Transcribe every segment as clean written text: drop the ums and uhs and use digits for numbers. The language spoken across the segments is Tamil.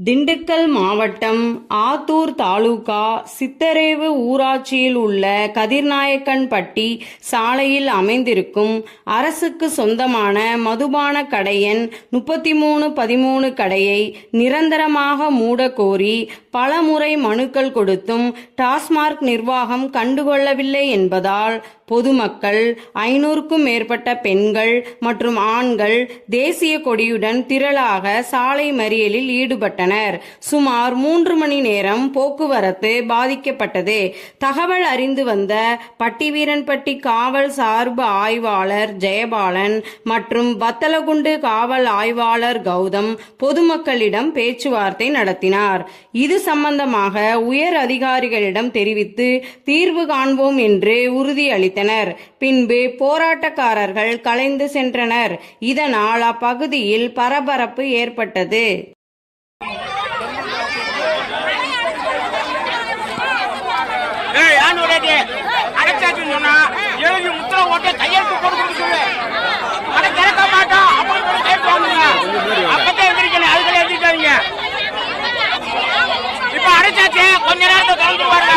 திண்டுக்கல் மாவட்டம் ஆத்தூர் தாலுகா சித்தரேவு ஊராட்சியில் உள்ள கதிர்நாயக்கன்பட்டி சாலையில் அமைந்திருக்கும் அரசுக்கு சொந்தமான மதுபான கடை எண் 3313 கடையை நிரந்தரமாக மூட கோரி பலமுறை மனுக்கள் கொடுத்தும் டாஸ்மாக் நிர்வாகம் கண்டுகொள்ளவில்லை என்பதால் பொதுமக்கள் 500க்கும் மேற்பட்ட பெண்கள் மற்றும் ஆண்கள் தேசிய கொடியுடன் திரளாக சாலை மறியலில் ஈடுபட்டனர். சுமார் 3 மணி நேரம் போக்குவரத்து பாதிக்கப்பட்டது. தகவல் அறிந்து வந்த பட்டிவீரன்பட்டி காவல் சார்பு ஆய்வாளர் ஜெயபாலன் மற்றும் வத்தலகுண்டு காவல் ஆய்வாளர் கௌதம் பொதுமக்களிடம் பேச்சுவார்த்தை நடத்தினார். இது சம்பந்தமாக உயர் அதிகாரிகளிடம் தெரிவித்து தீர்வு காண்போம் என்று உறுதியளித்தார். பின்பு போராட்டக்காரர்கள் கலைந்து சென்றனர். இதனால் அப்பகுதியில் பரபரப்பு ஏற்பட்டது. கொஞ்ச நேரத்தை கலந்து பாருங்க.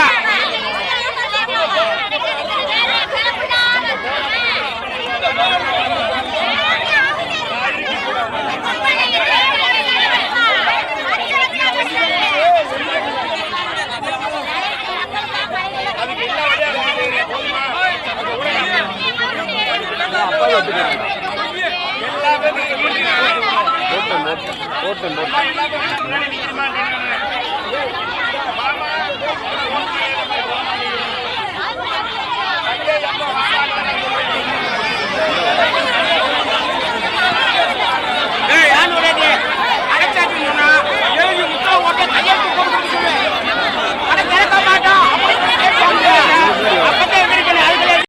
ஓட்டு